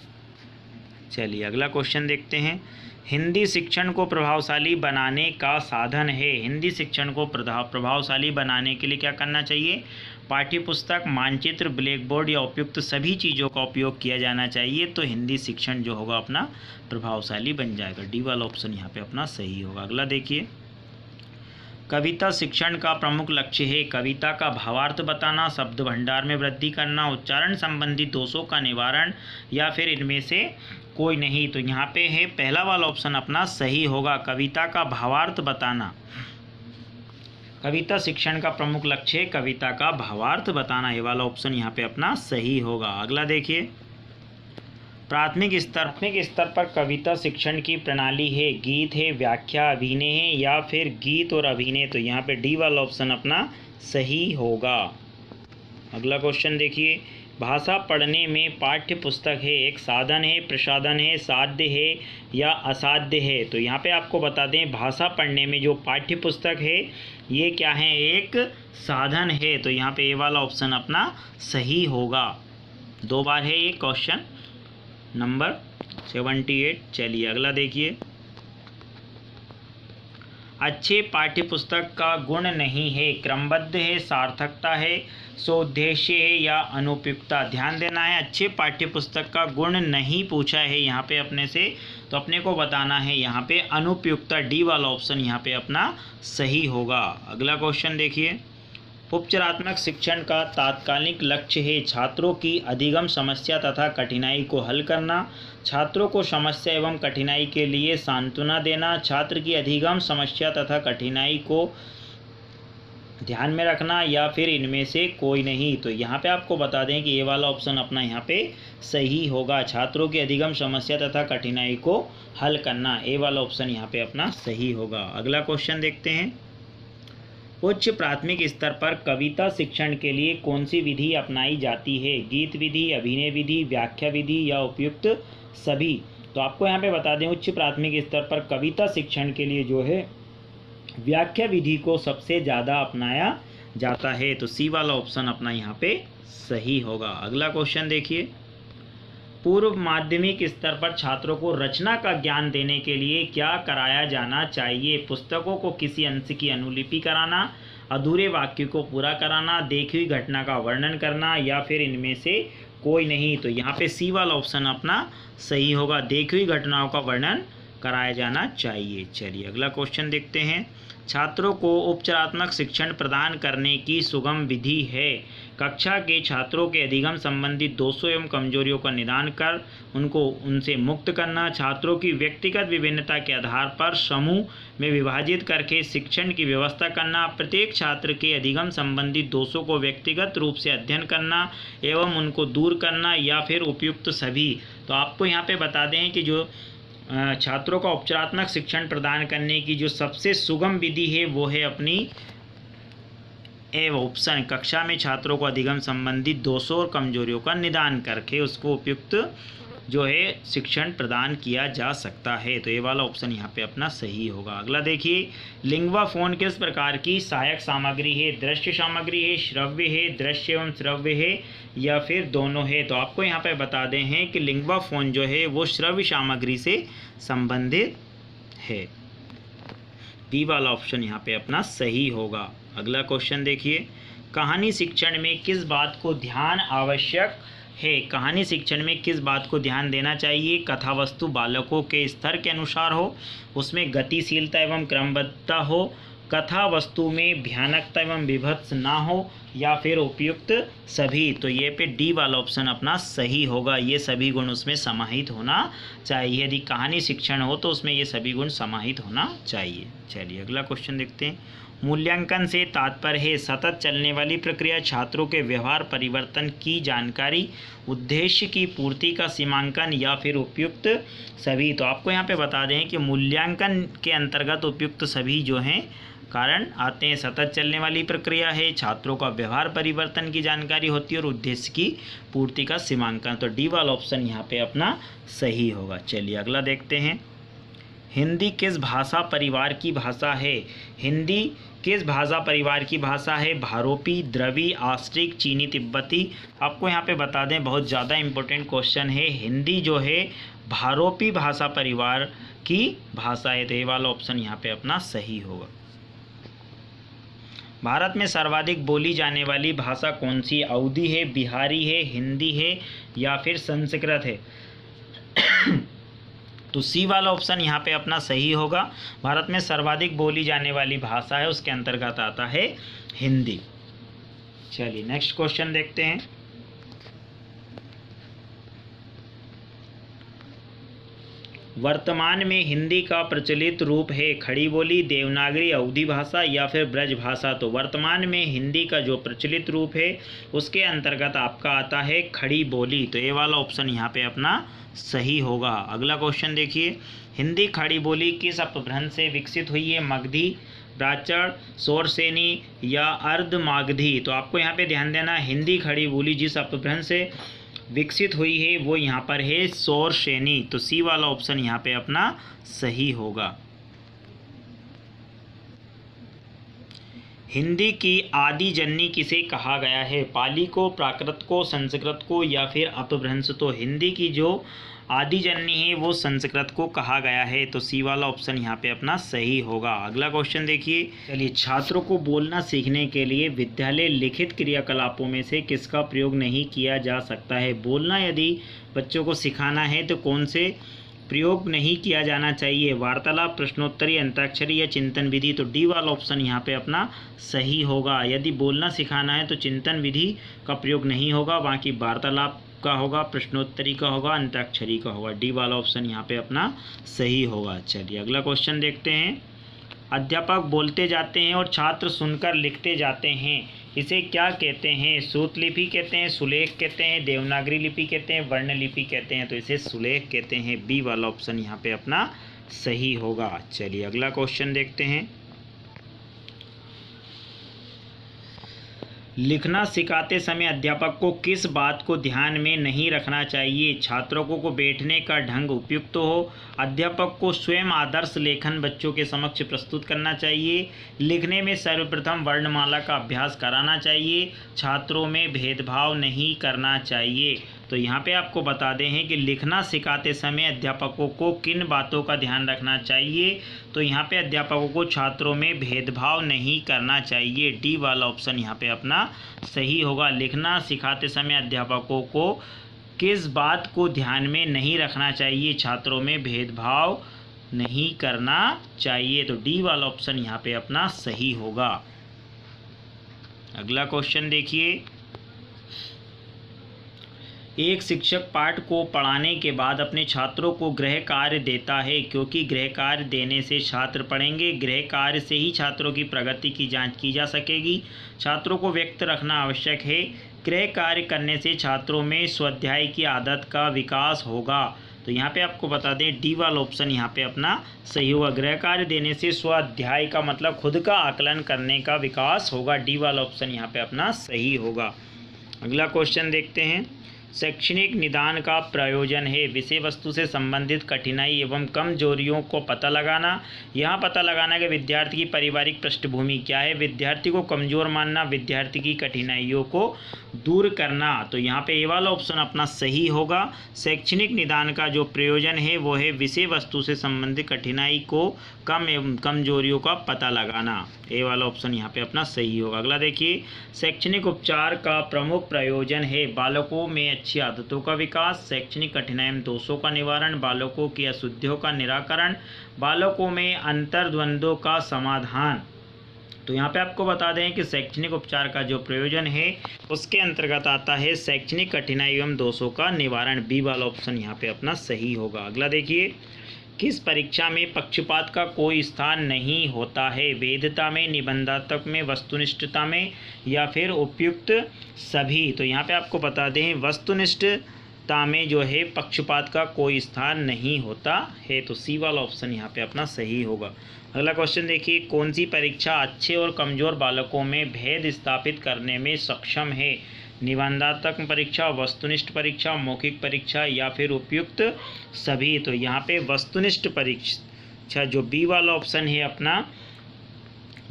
चलिए अगला क्वेश्चन देखते हैं, हिंदी शिक्षण को प्रभावशाली बनाने का साधन है। हिंदी शिक्षण को प्रभावशाली बनाने के लिए क्या करना चाहिए? पाठ्यपुस्तक, मानचित्र, ब्लैक बोर्ड या उपयुक्त सभी चीज़ों का उपयोग किया जाना चाहिए। तो हिंदी शिक्षण जो होगा अपना प्रभावशाली बन जाएगा। डी वाला ऑप्शन यहाँ पे अपना सही होगा। अगला देखिए, कविता शिक्षण का प्रमुख लक्ष्य है कविता का भावार्थ बताना, शब्द भंडार में वृद्धि करना, उच्चारण संबंधी दोषों का निवारण, या फिर इनमें से कोई नहीं। तो यहाँ पे है पहला वाला ऑप्शन अपना सही होगा, कविता का भावार्थ बताना। कविता शिक्षण का प्रमुख लक्ष्य है कविता का भावार्थ बताना, ये वाला ऑप्शन यहाँ पे अपना सही होगा। अगला देखिए, प्राथमिक स्तर पर कविता शिक्षण की प्रणाली है गीत है, व्याख्या, अभिनय है या फिर गीत और अभिनय। तो यहाँ पे डी वाला ऑप्शन अपना सही होगा। अगला क्वेश्चन देखिए, भाषा पढ़ने में पाठ्य पुस्तक है एक साधन है, प्रसाधन है, साध्य है या असाध्य है। तो यहाँ पे आपको बता दें भाषा पढ़ने में जो पाठ्य पुस्तक है ये क्या है, एक साधन है। तो यहाँ पे ए वाला ऑप्शन अपना सही होगा। 2 बार है ये क्वेश्चन नंबर 78। चलिए अगला देखिए, अच्छे पाठ्य पुस्तक का गुण नहीं है, क्रमबद्ध है, सार्थकता है, सोद्देश्य है या अनुपयुक्तता। ध्यान देना है, अच्छे पाठ्य पुस्तक का गुण नहीं पूछा है यहाँ पे अपने से, तो अपने को बताना है यहाँ पे अनुपयुक्तता। डी वाला ऑप्शन यहाँ पे अपना सही होगा। अगला क्वेश्चन देखिए, उपचारात्मक शिक्षण का तात्कालिक लक्ष्य है छात्रों की अधिगम समस्या तथा कठिनाई को हल करना, छात्रों को समस्या एवं कठिनाई के लिए सांत्वना देना, छात्र की अधिगम समस्या तथा कठिनाई को ध्यान में रखना या फिर इनमें से कोई नहीं। तो यहाँ पे आपको बता दें कि ये वाला ऑप्शन अपना यहाँ पे सही होगा, छात्रों की अधिगम समस्या तथा कठिनाई को हल करना। ए वाला ऑप्शन यहाँ पे अपना सही होगा। अगला क्वेश्चन देखते हैं, उच्च प्राथमिक स्तर पर कविता शिक्षण के लिए कौन सी विधि अपनाई जाती है, गीत विधि, अभिनय विधि, व्याख्या विधि या उपयुक्त सभी। तो आपको यहाँ पे बता दें उच्च प्राथमिक स्तर पर कविता शिक्षण के लिए जो है व्याख्या विधि को सबसे ज़्यादा अपनाया जाता है। तो सी वाला ऑप्शन अपना यहाँ पे सही होगा। अगला क्वेश्चन देखिए, पूर्व माध्यमिक स्तर पर छात्रों को रचना का ज्ञान देने के लिए क्या कराया जाना चाहिए, पुस्तकों को किसी अंश की अनुलिपि कराना, अधूरे वाक्य को पूरा कराना, देखी हुई घटना का वर्णन करना या फिर इनमें से कोई नहीं। तो यहाँ पे सी वाला ऑप्शन अपना सही होगा, देखी हुई घटनाओं का वर्णन कराया जाना चाहिए। चलिए अगला क्वेश्चन देखते हैं, छात्रों को उपचारात्मक शिक्षण प्रदान करने की सुगम विधि है, कक्षा के छात्रों के अधिगम संबंधी दोषों एवं कमजोरियों का निदान कर उनसे मुक्त करना, छात्रों की व्यक्तिगत विभिन्नता के आधार पर समूह में विभाजित करके शिक्षण की व्यवस्था करना, प्रत्येक छात्र के अधिगम संबंधी दोषों को व्यक्तिगत रूप से अध्ययन करना एवं उनको दूर करना या फिर उपयुक्त सभी। तो आपको यहाँ पे बता दें कि जो छात्रों का उपचारात्मक शिक्षण प्रदान करने की जो सबसे सुगम विधि है वो है अपनी ए ऑप्शन, कक्षा में छात्रों को अधिगम संबंधी दोषों और कमजोरियों का निदान करके उसको उपयुक्त जो है शिक्षण प्रदान किया जा सकता है। तो ये वाला ऑप्शन यहाँ पे अपना सही होगा। अगला देखिए, लिंग्वा फोन किस प्रकार की सहायक सामग्री है, दृश्य सामग्री है, श्रव्य है, दृश्य एवं श्रव्य है या फिर दोनों है। तो आपको यहाँ पे बता दें हैं कि लिंग्वा फोन जो है वो श्रव्य सामग्री से संबंधित है। बी वाला ऑप्शन यहाँ पे अपना सही होगा। अगला क्वेश्चन देखिए, कहानी शिक्षण में किस बात को ध्यान आवश्यक है, कहानी शिक्षण में किस बात को ध्यान देना चाहिए, कथावस्तु बालकों के स्तर के अनुसार हो, उसमें गतिशीलता एवं क्रमबद्धता हो, कथा वस्तु में भयानकता एवं विभत्स ना हो या फिर उपयुक्त सभी। तो ये पे डी वाला ऑप्शन अपना सही होगा, ये सभी गुण उसमें समाहित होना चाहिए। यदि कहानी शिक्षण हो तो उसमें ये सभी गुण समाहित होना चाहिए। चलिए अगला क्वेश्चन देखते हैं, मूल्यांकन से तात्पर्य है सतत चलने वाली प्रक्रिया, छात्रों के व्यवहार परिवर्तन की जानकारी, उद्देश्य की पूर्ति का सीमांकन या फिर उपयुक्त सभी। तो आपको यहाँ पे बता दें कि मूल्यांकन के अंतर्गत उपयुक्त सभी जो हैं कारण आते हैं। सतत चलने वाली प्रक्रिया है, छात्रों का व्यवहार परिवर्तन की जानकारी होती है और उद्देश्य की पूर्ति का सीमांकन। तो डी वाला ऑप्शन यहाँ पे अपना सही होगा। चलिए अगला देखते हैं, हिंदी किस भाषा परिवार की भाषा है, हिंदी किस भाषा परिवार की भाषा है, भारोपी, द्रवी, आस्ट्रिक, चीनी, तिब्बती। आपको यहाँ पे बता दें बहुत ज़्यादा इम्पोर्टेंट क्वेश्चन है, हिंदी जो है भारोपी भाषा परिवार की भाषा है। तो ये वाला ऑप्शन यहाँ पे अपना सही होगा। भारत में सर्वाधिक बोली जाने वाली भाषा कौन सी, अवधी है, बिहारी है, हिंदी है या फिर संस्कृत है। तो सी वाला ऑप्शन यहाँ पे अपना सही होगा। भारत में सर्वाधिक बोली जाने वाली भाषा है उसके अंतर्गत आता है हिंदी। चलिए नेक्स्ट क्वेश्चन देखते हैं, वर्तमान में हिंदी का प्रचलित रूप है खड़ी बोली, देवनागरी, अवधी भाषा या फिर ब्रज भाषा। तो वर्तमान में हिंदी का जो प्रचलित रूप है उसके अंतर्गत आपका आता है खड़ी बोली। तो ये वाला ऑप्शन यहाँ पे अपना सही होगा। अगला क्वेश्चन देखिए, हिंदी खड़ी बोली किस अपभ्रंश से विकसित हुई है? मगधी, ब्राह्मण, शौरसेनी या अर्धमागधी? तो आपको यहाँ पे ध्यान देना, हिंदी खड़ी बोली जिस अपभ्रंश से विकसित हुई है वो यहाँ पर है शौरसेनी। तो सी वाला ऑप्शन यहाँ पे अपना सही होगा। हिंदी की आदि जननी किसे कहा गया है? पाली को, प्राकृत को, संस्कृत को या फिर अपभ्रंश? तो हिंदी की जो आदि जननी है वो संस्कृत को कहा गया है। तो सी वाला ऑप्शन यहाँ पे अपना सही होगा। अगला क्वेश्चन देखिए, चलिए, छात्रों को बोलना सीखने के लिए विद्यालय लिखित क्रियाकलापों में से किसका प्रयोग नहीं किया जा सकता है? बोलना यदि बच्चों को सिखाना है तो कौन से प्रयोग नहीं किया जाना चाहिए? वार्तालाप, प्रश्नोत्तरी, अंताक्षरी या चिंतन विधि? तो डी वाला ऑप्शन यहाँ पे अपना सही होगा। यदि बोलना सिखाना है तो चिंतन विधि का प्रयोग नहीं होगा, बाकी वार्तालाप का होगा, प्रश्नोत्तरी का होगा, अंताक्षरी का होगा। डी वाला ऑप्शन यहाँ पे अपना सही होगा। चलिए अगला क्वेश्चन देखते हैं, अध्यापक बोलते जाते हैं और छात्र सुनकर लिखते जाते हैं, इसे क्या कहते हैं? श्रुतलिपि कहते हैं, सुलेख कहते हैं, देवनागरी लिपि कहते हैं, वर्णलिपि कहते हैं? तो इसे सुलेख कहते हैं। बी वाला ऑप्शन यहाँ पे अपना सही होगा। चलिए अगला क्वेश्चन देखते हैं, लिखना सिखाते समय अध्यापक को किस बात को ध्यान में नहीं रखना चाहिए? छात्रों को बैठने का ढंग उपयुक्त हो, अध्यापक को स्वयं आदर्श लेखन बच्चों के समक्ष प्रस्तुत करना चाहिए, लिखने में सर्वप्रथम वर्णमाला का अभ्यास कराना चाहिए, छात्रों में भेदभाव नहीं करना चाहिए? तो यहाँ पे आपको बता दें हैं कि लिखना सिखाते समय अध्यापकों को किन बातों का ध्यान रखना चाहिए? तो यहाँ पे अध्यापकों को छात्रों में भेदभाव नहीं करना चाहिए। डी वाला ऑप्शन यहाँ पे अपना सही होगा। लिखना सिखाते समय अध्यापकों को किस बात को ध्यान में नहीं रखना चाहिए? छात्रों में भेदभाव नहीं करना चाहिए। तो डी वाला ऑप्शन यहाँ पे अपना सही होगा। अगला क्वेश्चन देखिए, एक शिक्षक पाठ को पढ़ाने के बाद अपने छात्रों को गृह कार्य देता है, क्योंकि गृह कार्य देने से छात्र पढ़ेंगे, गृह कार्य से ही छात्रों की प्रगति की जांच की जा सकेगी, छात्रों को व्यक्त रखना आवश्यक है, गृह कार्य करने से छात्रों में स्वाध्याय की आदत का विकास होगा। तो यहाँ पे आपको बता दें डी वाला ऑप्शन यहाँ पे अपना सही होगा। गृह कार्य देने से स्वाध्याय का मतलब खुद का आकलन करने का विकास होगा। डी वाला ऑप्शन यहाँ पे अपना सही होगा। अगला क्वेश्चन देखते हैं, शैक्षणिक निदान का प्रयोजन है विषय वस्तु से संबंधित कठिनाई एवं कमजोरियों को पता लगाना। यहाँ पता लगाना कि विद्यार्थी की पारिवारिक पृष्ठभूमि क्या है, विद्यार्थी को कमजोर मानना, विद्यार्थी की कठिनाइयों को दूर करना। तो यहाँ पे ये वाला ऑप्शन अपना सही होगा। शैक्षणिक निदान का जो प्रयोजन है वो है विषय वस्तु से संबंधित कठिनाई को कम एवं कमजोरियों का पता लगाना। ये वाला ऑप्शन यहाँ पे अपना सही होगा। अगला देखिए, शैक्षणिक उपचार का प्रमुख प्रयोजन है बालकों में अच्छी आदतों का विकास, शैक्षणिक कठिनाई एवं दोषों का निवारण, बालकों की अशुद्धियों का निराकरण, बालकों में अंतर्द्वंद्वों का समाधान। तो यहाँ पे आपको बता दें कि शैक्षणिक उपचार का जो प्रयोजन है उसके अंतर्गत आता है शैक्षणिक कठिनाई एवं दोषों का निवारण। बी वाला ऑप्शन यहाँ पे अपना सही होगा। अगला देखिए, किस परीक्षा में पक्षपात का कोई स्थान नहीं होता है? वैधता में, निबंधात्मक में, वस्तुनिष्ठता में या फिर उपयुक्त सभी? तो यहाँ पे आपको बता दें वस्तुनिष्ठता में जो है पक्षपात का कोई स्थान नहीं होता है। तो सी वाला ऑप्शन यहाँ पे अपना सही होगा। अगला क्वेश्चन देखिए, कौन सी परीक्षा अच्छे और कमज़ोर बालकों में भेद स्थापित करने में सक्षम है? निबंधात्मक परीक्षा, वस्तुनिष्ठ परीक्षा, मौखिक परीक्षा या फिर उपयुक्त सभी? तो यहाँ पे वस्तुनिष्ठ परीक्षा जो बी वाला ऑप्शन है अपना,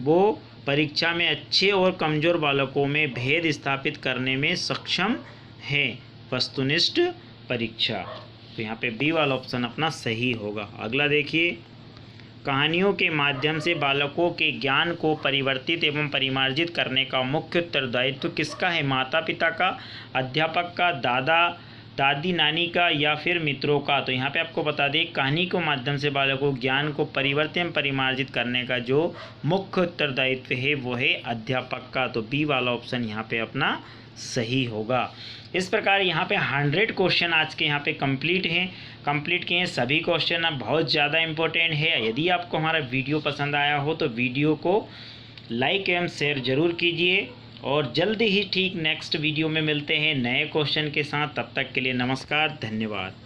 वो परीक्षा में अच्छे और कमज़ोर बालकों में भेद स्थापित करने में सक्षम है, वस्तुनिष्ठ परीक्षा। तो यहाँ पे बी वाला ऑप्शन अपना सही होगा। अगला देखिए, कहानियों के माध्यम से बालकों के ज्ञान को परिवर्तित एवं परिमार्जित करने का मुख्य उत्तरदायित्व किसका है? माता पिता का, अध्यापक का, दादा दादी नानी का या फिर मित्रों का? तो यहाँ पे आपको बता दें कहानी के माध्यम से बालकों को ज्ञान को परिवर्तित एवं परिमार्जित करने का जो मुख्य उत्तरदायित्व है वो है अध्यापक का। तो बी वाला ऑप्शन यहाँ पे अपना सही होगा। इस प्रकार यहाँ पे 100 क्वेश्चन आज के यहाँ पे कंप्लीट किए हैं। सभी क्वेश्चन अब बहुत ज़्यादा इंपॉर्टेंट है। यदि आपको हमारा वीडियो पसंद आया हो तो वीडियो को लाइक एवं शेयर ज़रूर कीजिए और जल्दी ही ठीक नेक्स्ट वीडियो में मिलते हैं नए क्वेश्चन के साथ। तब तक के लिए नमस्कार, धन्यवाद।